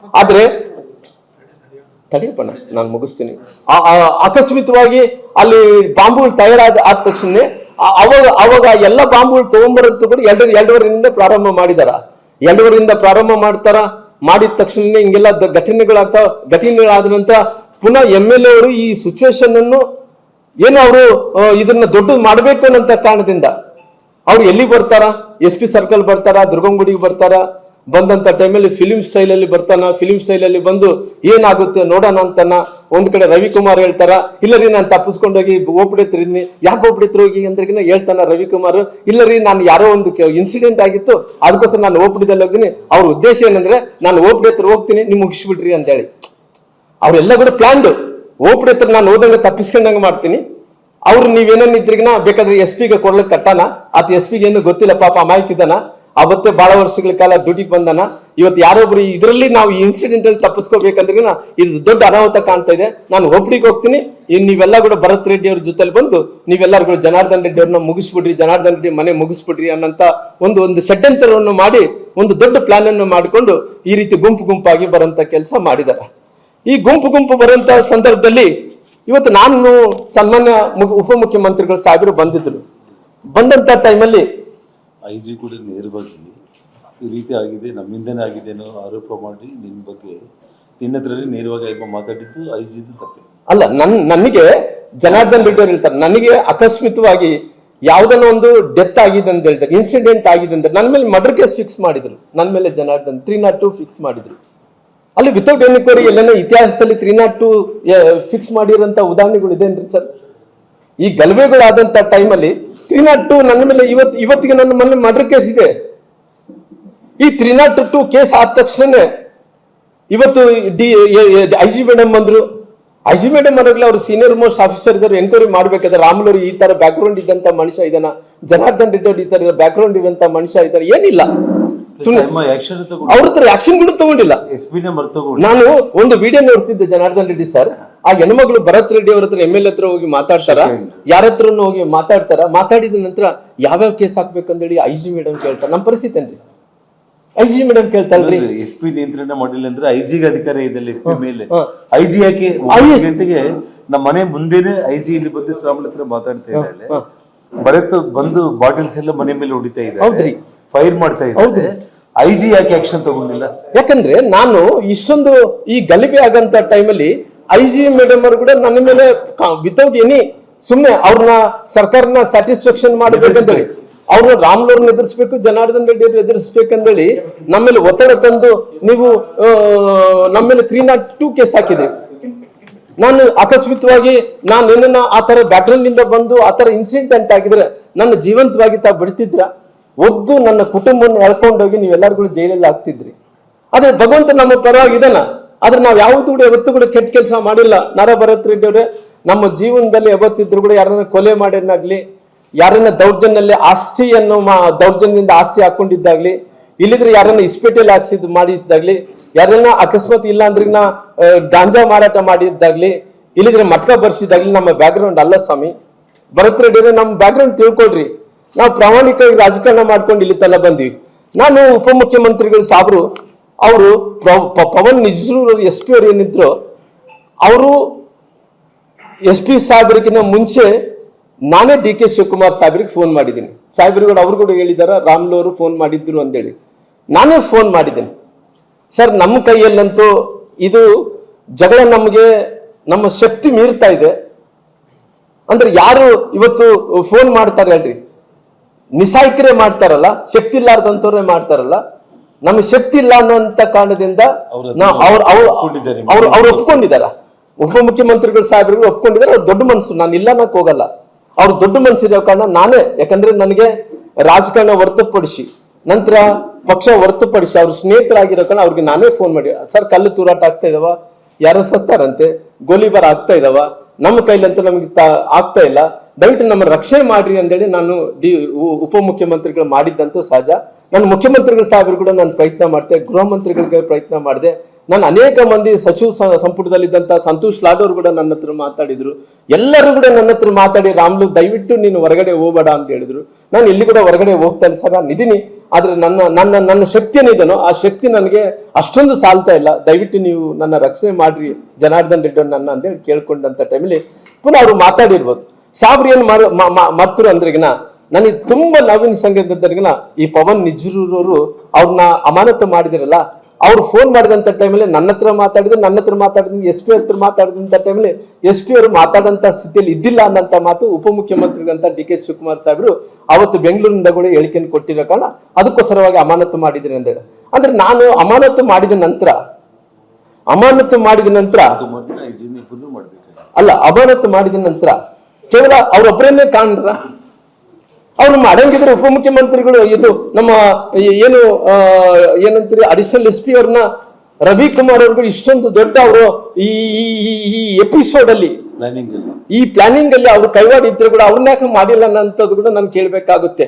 ಆದ್ರೆ ತಡೆಯಪ್ಪಣ್ಣ, ನಾನು ಮುಗಿಸ್ತೀನಿ. ಆಕಸ್ಮಿಕವಾಗಿ ಅಲ್ಲಿ ಬಾಂಬುಗಳು ತಯಾರಾದ ತಕ್ಷಣ ಅವಾಗ ಎಲ್ಲ ಬಾಂಬುಗಳು ತಗೊಂಡ್ಬರಂತೂ ಕೂಡ ಎರಡೂವರೆಯಿಂದ ಪ್ರಾರಂಭ ಮಾಡಿದಾರ. ಎರಡೂವರೆಯಿಂದ ಪ್ರಾರಂಭ ಮಾಡಿದ ತಕ್ಷಣ ಹಿಂಗೆಲ್ಲ ಘಟನೆಗಳಾದ ನಂತರ ಪುನಃ MLA ಅವರು ಈ ಸಿಚುವೇಶನ್ ಅನ್ನು ಏನು ಅವರು ಇದನ್ನ ದೊಡ್ಡ ಮಾಡಬೇಕು ಅನ್ನೋ ಕಾರಣದಿಂದ ಅವ್ರು ಎಲ್ಲಿಗೆ ಬರ್ತಾರ, SP ಸರ್ಕಲ್ ಬರ್ತಾರ, ದುರ್ಗಂಗುಡಿಗೆ ಬರ್ತಾರ. ಬಂದಂತ ಟೈಮಲ್ಲಿ ಫಿಲಿಂ ಸ್ಟೈಲ್ ಅಲ್ಲಿ ಬರ್ತಾನ. ಫಿಲಿಂ ಸ್ಟೈಲ್ ಅಲ್ಲಿ ಬಂದು ಏನಾಗುತ್ತೆ ನೋಡೋಣ ಅಂತಾನ. ಒಂದ್ ಕಡೆ ರವಿಕುಮಾರ್ ಹೇಳ್ತಾರ, ಇಲ್ಲ ರೀ ನಾನು ತಪ್ಪಿಸ್ಕೊಂಡೋಗಿ ಓಪಡಿತ್ರಿದ್ನಿ. ಯಾಕೆ ಓಪಡಿತ್ರು ಹೋಗಿ ಅಂದ್ರಿಗಿನ ಹೇಳ್ತಾನ ರವಿಕುಮಾರ್, ಇಲ್ಲ ರೀ ನಾನು ಯಾರೋ ಒಂದು ಇನ್ಸಿಡೆಂಟ್ ಆಗಿತ್ತು ಅದಕ್ಕೋಸ್ಕರ ನಾನು ಓಪಡಿದಲ್ಲಿ ಹೋಗ್ತೀನಿ. ಅವ್ರ ಉದ್ದೇಶ ಏನಂದ್ರೆ ನಾನು ಓಪಡಿ ಹತ್ರ ಹೋಗ್ತೀನಿ, ನೀವು ಮುಗಿಸ್ಬಿಡ್ರಿ ಅಂತ ಹೇಳಿ. ಅವ್ರೆಲ್ಲ ಕೂಡ ಪ್ಲಾನ್ಡ್. ಓಪಡಿ ಹತ್ರ ನಾನು ಹೋದಂಗ ತಪ್ಪಿಸ್ಕೊಂಡಂಗ ಮಾಡ್ತೀನಿ. ಅವ್ರು ನೀವೇನಿದ್ರಿಗಿನ ಬೇಕಾದ್ರೆ SP ಗೆ ಕೊಡ್ಲಿಕ್ಕೆ ಕಟ್ಟಾನ. ಆತ SP ಗೆ ಏನು ಗೊತ್ತಿಲ್ಲ, ಪಾಪ ಅಮಾಯಕಿದ್ದಾನ. ಅವತ್ತೇ ಬಹಳ ವರ್ಷಗಳ ಕಾಲ ಡ್ಯೂಟಿಗೆ ಬಂದಾನ. ಇವತ್ತು ಯಾರೊಬ್ರು ಇದರಲ್ಲಿ ನಾವು ಈ ಇನ್ಸಿಡೆಂಟ್ ಅಲ್ಲಿ ತಪ್ಪಿಸ್ಕೋಬೇಕಂದ್ರೆ ಇದು ದೊಡ್ಡ ಅನಾಹುತ ಕಾಣ್ತಾ ಇದೆ. ನಾನು ಒಬ್ಬರಿಗೆ ಹೋಗ್ತೀನಿ, ನೀವೆಲ್ಲ ಕೂಡ ಭರತ್ ರೆಡ್ಡಿ ಅವ್ರ ಜೊತೆಲಿ ಬಂದು ನೀವೆಲ್ಲರೂ ಕೂಡ ಜನಾರ್ದನ್ ರೆಡ್ಡಿ ಅವ್ರನ್ನ ಮುಗಿಸ್ಬಿಡ್ರಿ, ಜನಾರ್ದನ್ ರೆಡ್ಡಿ ಮನೆ ಮುಗಿಸ್ಬಿಡ್ರಿ ಅನ್ನಂತ ಒಂದು ಷಡ್ಯಂತ್ರವನ್ನು ಮಾಡಿ ಒಂದು ದೊಡ್ಡ ಪ್ಲಾನ್ ಅನ್ನು ಮಾಡಿಕೊಂಡು ಈ ರೀತಿ ಗುಂಪಾಗಿ ಬರಂತ ಕೆಲಸ ಮಾಡಿದಾರೆ. ಈ ಗುಂಪು ಬರುವಂತ ಸಂದರ್ಭದಲ್ಲಿ ಇವತ್ತು ನಾನು ಸನ್ಮಾನ್ಯ ಉಪಮುಖ್ಯಮಂತ್ರಿಗಳು ಸಾಹೇಬರು ಬಂದಂತ ಟೈಮಲ್ಲಿ IG ಕೂಡ ನೇರವಾಗಿ ಈ ರೀತಿ ಆಗಿದೆ, ನಮ್ಮಿಂದನೇ ಆಗಿದೆ ಅನ್ನೋ ಆರೋಪ ಮಾಡಿ ನಿನ್ನ ಹತ್ರನೇ ನೇರವಾಗಿ ಮಾತಾಡಿದ್ದು IG ತಪ್ಪೆ ಅಲ್ಲ. ನನಗೆ ಜನಾರ್ದನ್ ರೆಡ್ಡಿ ಅವ್ರು ಹೇಳ್ತಾರೆ, ನನಗೆ ಅಕಸ್ಮಿತವಾಗಿ ಯಾವ್ದನ್ನ ಒಂದು ಡೆತ್ ಆಗಿದೆ ಅಂತ ಹೇಳ್ತಾರೆ, ಇನ್ಸಿಡೆಂಟ್ ಆಗಿದೆ ಅಂತ ನನ್ನ ಮೇಲೆ ಮರ್ಡರ್ ಕೇಸ್ ಫಿಕ್ಸ್ ಮಾಡಿದ್ರು. ನನ್ನ ಮೇಲೆ ಜನಾರ್ದನ್ 302 ಫಿಕ್ಸ್ ಮಾಡಿದ್ರು. ಅಲ್ಲಿ ವಿತೌಟ್ ಎನ್ಕ್ವೈರಿ ಎಲ್ಲೇನೋ ಇತಿಹಾಸದಲ್ಲಿ 302 ಫಿಕ್ಸ್ ಮಾಡಿರೋಂಥ ಉದಾಹರಣೆಗಳು ಇದೇನ್ರಿ ಸರ್? ಈ ಗಲಭೆಗಳಾದಂತ ಟೈಮಲ್ಲಿ 302 ನನ್ನ ಮೇಲೆ ಇವತ್ತಿಗೆ ನನ್ನ ಮನೆ ಮರ್ಡರ್ ಕೇಸ್ ಇದೆ. ಈ 302 ಕೇಸ್ ಆದ ತಕ್ಷಣ ಇವತ್ತು IG ಮೇಡಮ್ ಬಂದ್ರು. IG ಮೇಡಮ್ ಅವರಲ್ಲಿ ಅವ್ರು ಸೀನಿಯರ್ ಮೋಸ್ಟ್ ಆಫೀಸರ್ ಇದ್ದಾರೆ, ಎನ್ಕ್ವೈರಿ ಮಾಡ್ಬೇಕಾದ್ರೆ ರಾಮುಲು ಈ ತರ ಬ್ಯಾಕ್ ಗ್ರೌಂಡ್ ಇದ್ದಂತ ಮನುಷ್ಯ ಇದ್ದಾನ, ಜನಾರ್ದನ್ ರೆಡ್ಡಿ ಅವ್ರು ಈ ತರ ಬ್ಯಾಕ್ ಗ್ರೌಂಡ್ ಇರುವಂತ ಮನುಷ್ಯ ಇದ್ದಾರೆ, ಏನಿಲ್ಲ. ಅವ್ರ ಹತ್ರ ಆಕ್ಷನ್ ಕೂಡ ತಗೊಂಡಿಲ್ಲ. ನಾನು ಒಂದು ವಿಡಿಯೋ ನೋಡ್ತಿದ್ದೆ ಜನಾರ್ದನ್ ರೆಡ್ಡಿ ಸರ್. ಆ ಹೆಣ್ಮಗಳು ಭರತ್ ರೆಡ್ಡಿ ಅವ್ರ ಹತ್ರ MLA ಹತ್ರ ಹೋಗಿ ಮಾತಾಡ್ತಾರ, ಯಾರ ಹತ್ರ ಹೋಗಿ ಮಾತಾಡಿದ ನಂತರ ಯಾವ್ಯಾವ ಕೇಸ್ ಹಾಕ್ಬೇಕಂದೇಳಿ IG ಮೇಡಮ್ ಕೇಳ್ತಾರೆ. ನಮ್ಮ ಪರಿಸ್ಥಿತಿ ಏನ್ರಿ? IG ಮೇಡಮ್ ಕೇಳ್ತಾಳ್ರಿ, SP ನಿಯಂತ್ರಣ ಮಾಡಿಲ್ಲ ಅಂದ್ರೆ IG ಗೆ ಅಧಿಕಾರ ಇದೆ SP ಮೇಲೆ. IG ಯಾಕೆ ಗಂಟೆಗೆ ನಮ್ಮ ಮನೆ ಮುಂದೆನೆ IG ಇಲ್ಲಿ ಬಂದು ಶ್ರಾಮಲ ಹತ್ರ ಮಾತಾಡ್ತಾ ಇದ್ದಾಳೆ. ಭರತ್ ಬಂದು ಬಾಟಲ್ಸ್ ಎಲ್ಲ ಮನೆ ಮೇಲೆ ಹೊಡಿತಾ ಇದ್ದಾರೆ, ಫೈರ್ ಮಾಡ್ತಾ ಇದ್ದಾರೆ. IG ಯಾಕೆ ಆಕ್ಷನ್ ತಗೊಂಡಿಲ್ಲ? ಯಾಕಂದ್ರೆ ನಾನು ಇಷ್ಟೊಂದು ಈ ಗಲಭೆ ಆಗಂತ ಟೈಮಲ್ಲಿ IG ಮೇಡಮ್ ಅವರು ಕೂಡ ನನ್ನ ಮೇಲೆ ವಿತೌಟ್ ಎನಿ ಸುಮ್ಮನೆ ಅವ್ರನ್ನ ಸರ್ಕಾರನ ಸ್ಯಾಟಿಸ್ಫ್ಯಾಕ್ಷನ್ ಮಾಡಬೇಕಂತೇಳಿ ಅವ್ರನ್ನ ರಾಮುಲವ್ರನ್ನ ಎದುರಿಸ್ಬೇಕು, ಜನಾರ್ದನ್ ರೆಡ್ಡಿ ಅವ್ರು ಎದುರಿಸ್ಬೇಕಂದೇಳಿ ನಮ್ಮೇಲೆ ಒತ್ತಡ ತಂದು ನೀವು ನಮ್ಮ ಮೇಲೆ 302 ಕೇಸ್ ಹಾಕಿದ್ರಿ. ನಾನು ಅಕಸ್ಮಿತವಾಗಿ ನಾನು ಏನನ್ನ ಆ ತರ ಬ್ಯಾಕ್ಗ್ರೌಂಡ್ ಇಂದ ಬಂದು ಆ ತರ ಇನ್ಸಿಡೆಂಟ್ ಆಗಿದ್ರೆ ನನ್ನ ಜೀವಂತವಾಗಿ ಬಿಡ್ತಿದ್ರ, ಒದ್ದು ನನ್ನ ಕುಟುಂಬವನ್ನು ಎಳ್ಕೊಂಡೋಗಿ ನೀವೆಲ್ಲರಿಗೂ ಜೈಲಲ್ಲಿ ಹಾಕ್ತಿದ್ರಿ. ಆದ್ರೆ ಭಗವಂತ ನಮ್ಮ ಪರವಾಗಿದ್ದಾನ. ಆದ್ರೆ ನಾವು ಯಾವತ್ತೂ ಕೂಡ ಯಾವತ್ತೂ ಕೂಡ ಕೆಟ್ಟ ಕೆಲಸ ಮಾಡಿಲ್ಲ. ಭರತ್ ರೆಡ್ಡಿ ಅವರೇ, ನಮ್ಮ ಜೀವನದಲ್ಲಿ ಯಾವತ್ತಿದ್ರು ಕೂಡ ಯಾರನ್ನ ಕೊಲೆ ಮಾಡೋದಾಗ್ಲಿ, ಯಾರನ್ನ ದೌರ್ಜನ್ಯದಲ್ಲಿ ದೌರ್ಜನ್ಯದಿಂದ ಆಸ್ತಿ ಹಾಕೊಂಡಿದ್ದಾಗ್ಲಿ, ಇಲ್ಲಿದ್ರೆ ಯಾರನ್ನ ಇಸ್ಪೇಟೆಲ್ ಮಾಡಿದ್ದಾಗ್ಲಿ, ಯಾರನ್ನ ಅಕಸ್ಮಾತ್ ಇಲ್ಲ ಅಂದ್ರೆ ಗಾಂಜಾ ಮಾರಾಟ ಮಾಡಿದ್ದಾಗ್ಲಿ, ಇಲ್ಲಿದ್ರೆ ಮಟ್ಕ ಬರ್ಸಿದಾಗ್ಲಿ ನಮ್ಮ ಬ್ಯಾಕ್ಗ್ರೌಂಡ್ ಅಲ್ಲ ಸ್ವಾಮಿ. ಭರತ್ ರೆಡ್ಡಿ ಅವರೇ, ನಮ್ಮ ಬ್ಯಾಕ್ಗ್ರೌಂಡ್ ತಿಳ್ಕೊಳ್ರಿ. ನಾವು ಪ್ರಾಮಾಣಿಕವಾಗಿ ರಾಜಕಾರಣ ಮಾಡ್ಕೊಂಡು ಇಲ್ಲಿ ತಲ್ಲ ಬಂದ್ವಿ. ನಾನು ಉಪಮುಖ್ಯಮಂತ್ರಿಗಳು ಸಾಬ್ರು ಅವರು ಪವನ್ ನಿಜ್ರೂರ್ SP ಅವ್ರು ಏನಿದ್ರು, ಅವರು SP ಸಾಹೇಬ್ರಿಗಿನ ಮುಂಚೆ ನಾನೇ DK ಶಿವಕುಮಾರ್ ಸಾಹೇಬ್ರಿಗೆ ಫೋನ್ ಮಾಡಿದ್ದೀನಿ. ಸಾಹೇಬ್ರುಗಳು ಅವ್ರು ಕೂಡ ಹೇಳಿದಾರ, ರಾಮುಲು ಅವರು ಫೋನ್ ಮಾಡಿದ್ರು ಅಂತೇಳಿ. ನಾನೇ ಫೋನ್ ಮಾಡಿದ್ದೇನೆ. ಸರ್, ನಮ್ಮ ಕೈಯಲ್ಲಂತೂ ಇದು ಜಗಳ ನಮ್ಮ ಶಕ್ತಿ ಮೀರ್ತಾ ಇದೆ. ಅಂದ್ರೆ ಯಾರು ಇವತ್ತು ಫೋನ್ ಮಾಡ್ತಾರೆ ಹೇಳ್ರಿ, ನಿಸಾಯ್ಕರೇ ಮಾಡ್ತಾರಲ್ಲ, ಶಕ್ತಿ ಇಲ್ಲಾರ್ದಂತವ್ರೆ ಮಾಡ್ತಾರಲ್ಲ. ನಮಗೆ ಶಕ್ತಿ ಇಲ್ಲ ಅನ್ನೋಂತ ಕಾರಣದಿಂದ ಅವ್ರು ಒಪ್ಕೊಂಡಿದಾರ. ಉಪಮುಖ್ಯಮಂತ್ರಿಗಳು ಸಾಹೇಬರು ಒಪ್ಕೊಂಡಿದ್ದಾರೆ. ಅವ್ರು ದೊಡ್ಡ ಮನಸ್ಸು, ನಾನು ಇಲ್ಲ ಅನ್ನಕ್ ಹೋಗಲ್ಲ. ಅವ್ರು ದೊಡ್ಡ ಮನಸ್ಸಿರೋ ಕಾರಣ ನಾನೇ, ಯಾಕಂದ್ರೆ ನನಗೆ ರಾಜಕಾರಣ ಹೊರತುಪಡಿಸಿ ನಂತರ ಪಕ್ಷ ಹೊರತುಪಡಿಸಿ ಅವ್ರ ಸ್ನೇಹಿತರಾಗಿರೋ ಕಾರಣ ಅವ್ರಿಗೆ ನಾನೇ ಫೋನ್ ಮಾಡಿ, ಸರ್ ಕಲ್ಲು ತೂರಾಟ ಆಗ್ತಾ ಇದಾವ, ಯಾರೋ ಸತ್ತಾರಂತೆ, ಗೋಲಿಬಾರ್ ಆಗ್ತಾ ಇದಾವ, ನಮ್ಮ ಕೈಲಂತೂ ನಮ್ಗೆ ಆಗ್ತಾ ಇಲ್ಲ, ದಯವಿಟ್ಟು ನಮ್ಮ ರಕ್ಷಣೆ ಮಾಡ್ರಿ ಅಂತೇಳಿ ನಾನು ಉಪಮುಖ್ಯಮಂತ್ರಿಗಳು ಮಾಡಿದ್ದಂತೂ ಸಹಜ. ನಾನು ಮುಖ್ಯಮಂತ್ರಿಗಳ ಸಾಹೇಬರು ಕೂಡ ನಾನು ಪ್ರಯತ್ನ ಮಾಡ್ತೆ, ಗೃಹ ಮಂತ್ರಿಗಳಿಗೆ ಪ್ರಯತ್ನ ಮಾಡಿದೆ, ನಾನು ಅನೇಕ ಮಂದಿ ಸಚಿವ ಸಂಪುಟದಲ್ಲಿದ್ದಂತ ಸಂತೋಷ್ ಲಾಡ್ ಅವರು ಕೂಡ ನನ್ನ ಹತ್ರ ಮಾತಾಡಿದ್ರು. ಎಲ್ಲರೂ ಕೂಡ ನನ್ನ ಹತ್ರ ಮಾತಾಡಿ, ರಾಮ್ಲು ದಯವಿಟ್ಟು ನೀನು ಹೊರಗಡೆ ಹೋಗಬೇಡ ಅಂತ ಹೇಳಿದ್ರು. ನಾನು ಎಲ್ಲಿ ಕೂಡ ಹೊರಗಡೆ ಹೋಗ್ತಾ ಇಲ್ಲ ಸರ್, ನಾನು ಇದೀನಿ, ಆದ್ರೆ ನನ್ನ ಶಕ್ತಿ ಏನಿದನೋ ಆ ಶಕ್ತಿ ನನಗೆ ಅಷ್ಟೊಂದು ಸಾಲ್ತಾ ಇಲ್ಲ, ದಯವಿಟ್ಟು ನೀವು ನನ್ನ ರಕ್ಷಣೆ ಮಾಡ್ರಿ ಜನಾರ್ದನ್ ರೆಡ್ಡಿ ನನ್ನ ಅಂತೇಳಿ ಕೇಳ್ಕೊಂಡಂತ ಟೈಮಲ್ಲಿ ಪುನಃ ಅವರು ಮಾತಾಡಿರ್ಬೋದು. ಸಾಬ್ರು ಏನ್ ಮರ್ತರು ಅಂದ್ರೆಗಿನ ನನಗೆ ತುಂಬಾ ನೋವಿನ ಸಂಗತಿಗಿನ ಈ ಪವನ್ ನಿಜ್ರೂರವರು ಅವ್ರನ್ನ ಅಮಾನತು ಮಾಡಿದಿರಲ್ಲ, ಅವ್ರು ಫೋನ್ ಮಾಡಿದಂತ ಟೈಮಲ್ಲಿ ನನ್ನ ಹತ್ರ ಮಾತಾಡಿದ್ರು ಎಸ್ ಪಿ ಹತ್ರ ಮಾತಾಡಿದಂತ ಟೈಮಲ್ಲಿ ಎಸ್ ಪಿ ಅವರು ಮಾತಾಡಂತ ಸ್ಥಿತಿಯಲ್ಲಿ ಇದ್ದಿಲ್ಲ ಅನ್ನಂತ ಮಾತು ಉಪಮುಖ್ಯಮಂತ್ರಿಗಳಂತ ಡಿ.ಕೆ. ಶಿವಕುಮಾರ್ ಸಾಹೇಬರು ಅವತ್ತು ಬೆಂಗಳೂರಿನಿಂದ ಕೂಡ ಹೇಳಿಕೆಯನ್ನು ಕೊಟ್ಟಿರೋ ಕಾರಣ ಅದಕ್ಕೋಸ್ಕರವಾಗಿ ಅಮಾನತು ಮಾಡಿದ್ರಿ ಅಂತ ಹೇಳಿ. ಅಂದ್ರೆ ನಾನು ಅಮಾನತು ಮಾಡಿದ ನಂತರ ಅಮಾನತು ಮಾಡಿದ ನಂತರ ಕೇವಲ ಅವರೊಬ್ಬರನ್ನೇ ಕಾಣ್ರ, ಅವ್ರು ಮಾಡಂಗಿದ್ರೆ ಉಪಮುಖ್ಯಮಂತ್ರಿಗಳು ಇದು ನಮ್ಮ ಏನಂತೀರಿ ಅಡಿಷನಲ್ ಎಸ್ ಪಿ ಅವ್ರನ್ನ ರವಿಕುಮಾರ್ ಅವ್ರಿಗೂ ಇಷ್ಟೊಂದು ದೊಡ್ಡ ಅವರು ಈ ಎಪಿಸೋಡ್ ಅಲ್ಲಿ ಈ ಪ್ಲಾನಿಂಗ್ ಅಲ್ಲಿ ಅವ್ರು ಕೈವಾಡ ಇದ್ರೆ ಕೂಡ ಅವ್ರನ್ನ ಯಾಕೆ ಮಾಡಿಲ್ಲ ಅನ್ನೋಂಥದ್ದು ಕೂಡ ನಾನು ಕೇಳ್ಬೇಕಾಗುತ್ತೆ.